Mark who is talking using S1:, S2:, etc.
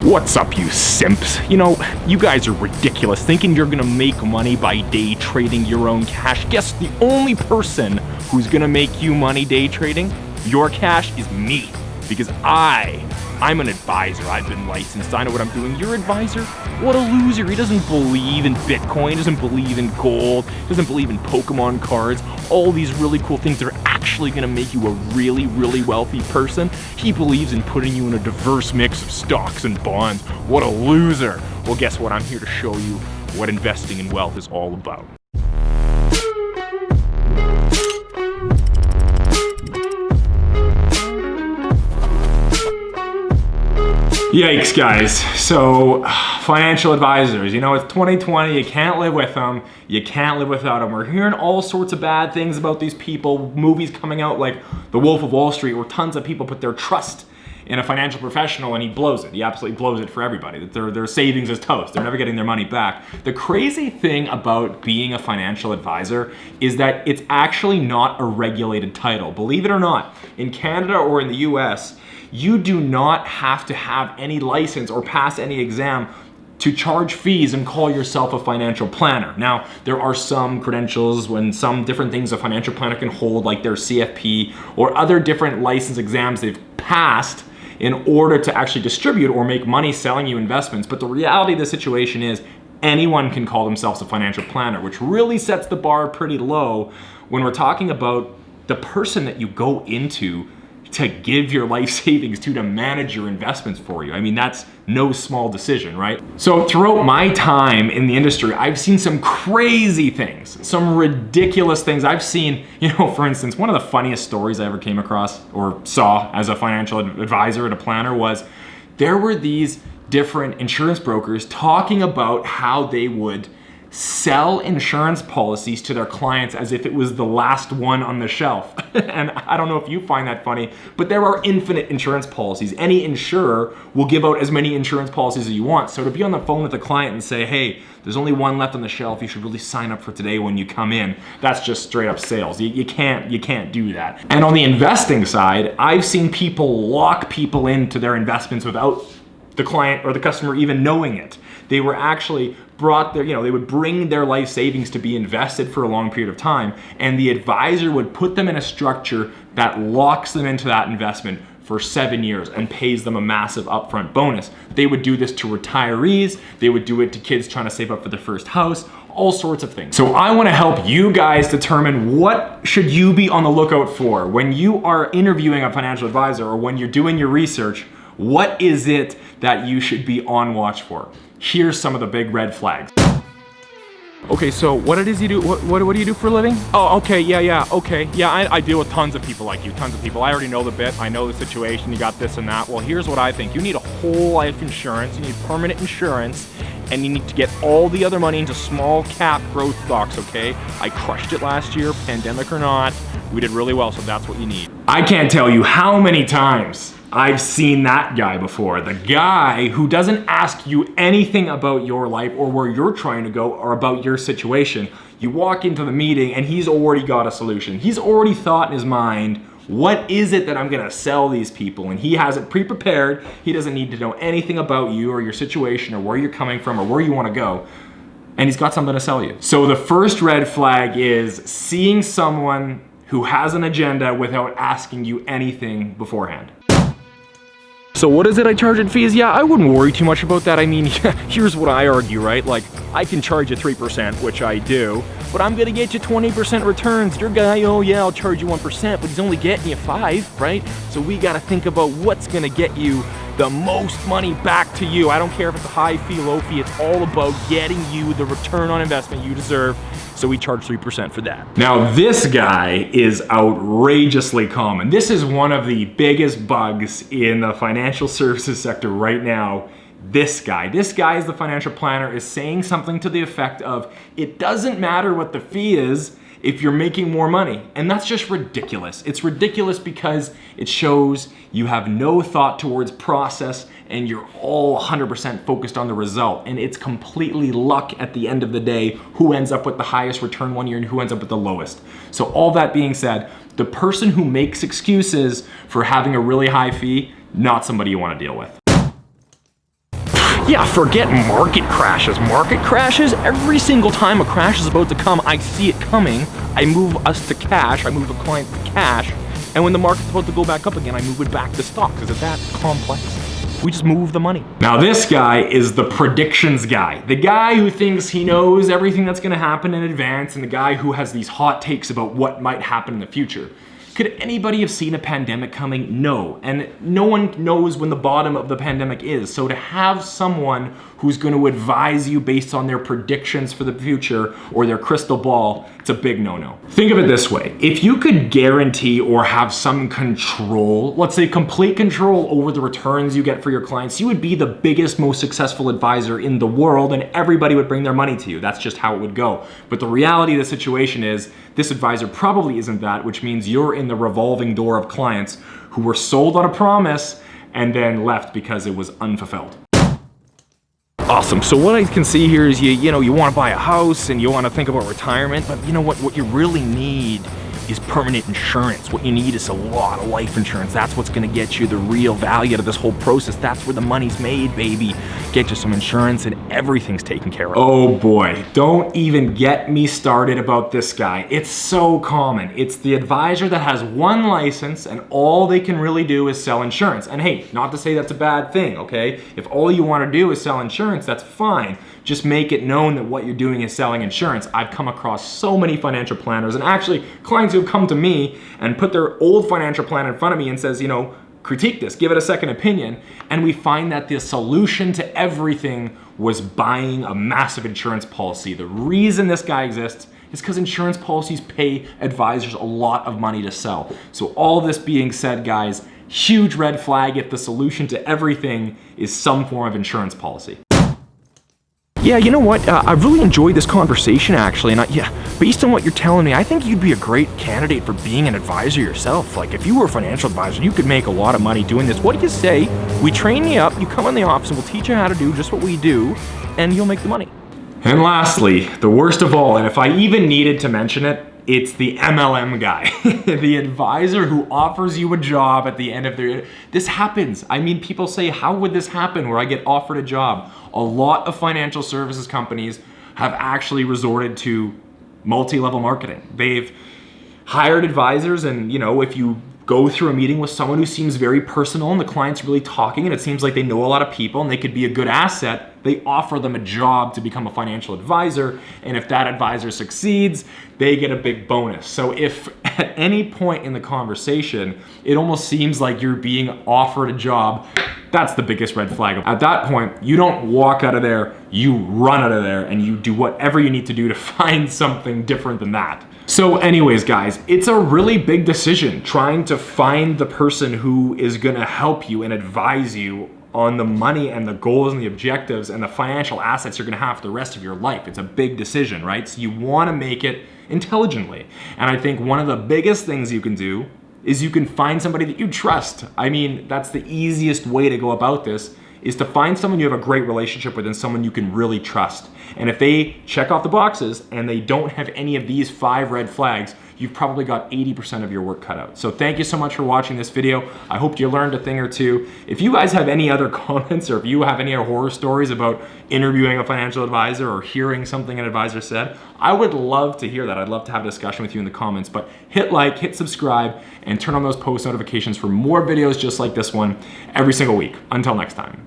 S1: What's up, you simps? You know, you guys are ridiculous, thinking you're gonna make money by day trading your own cash. Guess the only person who's gonna make you money day trading your cash is me, because I'm an advisor. I've been licensed. I know what I'm doing. Your advisor? What a loser. He doesn't believe in Bitcoin, doesn't believe in gold, doesn't believe in Pokemon cards, all these really cool things that are actually gonna make you a really, really wealthy person. He believes in putting you in a diverse mix of stocks and bonds. What a loser. Well, guess what? I'm here to show you what investing in wealth is all about. Yikes, guys. So, financial advisors, you know, it's 2020, you can't live with them, you can't live without them. We're hearing all sorts of bad things about these people, movies coming out like The Wolf of Wall Street, where tons of people put their trust in a financial professional and he blows it. He absolutely blows it for everybody. Their savings is toast. They're never getting their money back. The crazy thing about being a financial advisor is that it's actually not a regulated title. Believe it or not, in Canada or in the US, you do not have to have any license or pass any exam to charge fees and call yourself a financial planner. Now, there are some credentials when some different things a financial planner can hold, like their CFP or other different license exams they've passed in order to actually distribute or make money selling you investments. But the reality of the situation is anyone can call themselves a financial planner, which really sets the bar pretty low when we're talking about the person that you go into to give your life savings to manage your investments for you. I mean, that's no small decision, right? So throughout my time in the industry, I've seen some crazy things, some ridiculous things. I've seen, you know, for instance, one of the funniest stories I ever came across or saw as a financial advisor and a planner was there were these different insurance brokers talking about how they would sell insurance policies to their clients as if it was the last one on the shelf. And I don't know if you find that funny, but there are infinite insurance policies. Any insurer will give out as many insurance policies as you want. So to be on the phone with the client and say, hey, there's only one left on the shelf, you should really sign up for today when you come in, that's just straight up sales. You can't do that. And on the investing side, I've seen people lock people into their investments without the client or the customer even knowing it. They were actually brought their, they would bring their life savings to be invested for a long period of time, and the advisor would put them in a structure that locks them into that investment for 7 years and pays them a massive upfront bonus. They would do this to retirees, they would do it to kids trying to save up for their first house, all sorts of things. So I wanna help you guys determine what should you be on the lookout for when you are interviewing a financial advisor or when you're doing your research. What is it that you should be on watch for? Here's some of the big red flags. Okay, so what it is you do, what do you do for a living? Oh, okay, I deal with tons of people like you, tons of people. I already know the bit, I know the situation, you got this and that. Well, here's what I think. You need a whole life insurance, you need permanent insurance, and you need to get all the other money into small cap growth stocks, okay? I crushed it last year, pandemic or not. We did really well, so that's what you need. I can't tell you how many times I've seen that guy before. The guy who doesn't ask you anything about your life or where you're trying to go or about your situation. You walk into the meeting and he's already got a solution. He's already thought in his mind, what is it that I'm gonna sell these people? And he has it pre-prepared. He doesn't need to know anything about you or your situation or where you're coming from or where you wanna go. And he's got something to sell you. So the first red flag is seeing someone who has an agenda without asking you anything beforehand. So what is it I charge in fees? Yeah, I wouldn't worry too much about that. I mean, here's what I argue, right? Like, I can charge you 3%, which I do, but I'm gonna get you 20% returns. Your guy, oh yeah, I'll charge you 1%, but he's only getting you 5, right? So we gotta think about what's gonna get you the most money back to you. I don't care if it's a high fee, low fee, it's all about getting you the return on investment you deserve. So we charge 3% for that. Now this guy is outrageously common. This is one of the biggest bugs in the financial services sector right now. This guy is the financial planner, is saying something to the effect of, it doesn't matter what the fee is if you're making more money. And that's just ridiculous. It's ridiculous because it shows you have no thought towards process and you're all 100% focused on the result. And it's completely luck at the end of the day who ends up with the highest return one year and who ends up with the lowest. So all that being said, the person who makes excuses for having a really high fee, not somebody you want to deal with. Yeah, forget market crashes. Market crashes, every single time a crash is about to come, I see it coming. I move us to cash, I move the client to cash, and when the market's about to go back up again, I move it back to stock, because it's that complex. We just move the money. Now this guy is the predictions guy. The guy who thinks he knows everything that's gonna happen in advance, and the guy who has these hot takes about what might happen in the future. Could anybody have seen a pandemic coming? No. And no one knows when the bottom of the pandemic is. So to have someone who's going to advise you based on their predictions for the future or their crystal ball, it's a big no-no. Think of it this way. If you could guarantee or have some control, let's say complete control over the returns you get for your clients, you would be the biggest, most successful advisor in the world, and everybody would bring their money to you. That's just how it would go. But the reality of the situation is this advisor probably isn't that, which means you're in the revolving door of clients who were sold on a promise and then left because it was unfulfilled. Awesome. So what I can see here is you want to buy a house and you want to think about retirement, but you know what you really need is permanent insurance. What you need is a lot of life insurance. That's what's going to get you the real value out of this whole process. That's where the money's made, baby. Get you some insurance and everything's taken care of. Oh boy, don't even get me started about this guy. It's so common. It's the advisor that has one license and all they can really do is sell insurance. And hey, not to say that's a bad thing, okay? If all you want to do is sell insurance, that's fine. Just make it known that what you're doing is selling insurance. I've come across so many financial planners, and actually clients who've come to me and put their old financial plan in front of me and says, critique this, give it a second opinion, and we find that the solution to everything was buying a massive insurance policy. The reason this guy exists is because insurance policies pay advisors a lot of money to sell. So all this being said, guys, huge red flag if the solution to everything is some form of insurance policy. Yeah, you know what? I've really enjoyed this conversation, actually, and based on what you're telling me, I think you'd be a great candidate for being an advisor yourself. Like, if you were a financial advisor, you could make a lot of money doing this. What do you say? We train you up, you come in the office, and we'll teach you how to do just what we do, and you'll make the money. And lastly, the worst of all, and if I even needed to mention it, it's the MLM guy, the advisor who offers you a job at the end of their, this happens. I mean, people say, how would this happen where I get offered a job? A lot of financial services companies have actually resorted to multi-level marketing. They've hired advisors, and if you go through a meeting with someone who seems very personal and the client's really talking and it seems like they know a lot of people and they could be a good asset, they offer them a job to become a financial advisor, and if that advisor succeeds, they get a big bonus. So if at any point in the conversation, it almost seems like you're being offered a job, that's the biggest red flag. At that point, you don't walk out of there, you run out of there and you do whatever you need to do to find something different than that. So anyways, guys, it's a really big decision trying to find the person who is gonna help you and advise you on the money and the goals and the objectives and the financial assets you're gonna have for the rest of your life. It's a big decision, right? So you wanna make it intelligently. And I think one of the biggest things you can do is you can find somebody that you trust. I mean, that's the easiest way to go about this, is to find someone you have a great relationship with and someone you can really trust. And if they check off the boxes and they don't have any of these 5 red flags, you've probably got 80% of your work cut out. So thank you so much for watching this video. I hope you learned a thing or two. If you guys have any other comments, or if you have any other horror stories about interviewing a financial advisor or hearing something an advisor said, I would love to hear that. I'd love to have a discussion with you in the comments, but hit like, hit subscribe, and turn on those post notifications for more videos just like this one every single week. Until next time.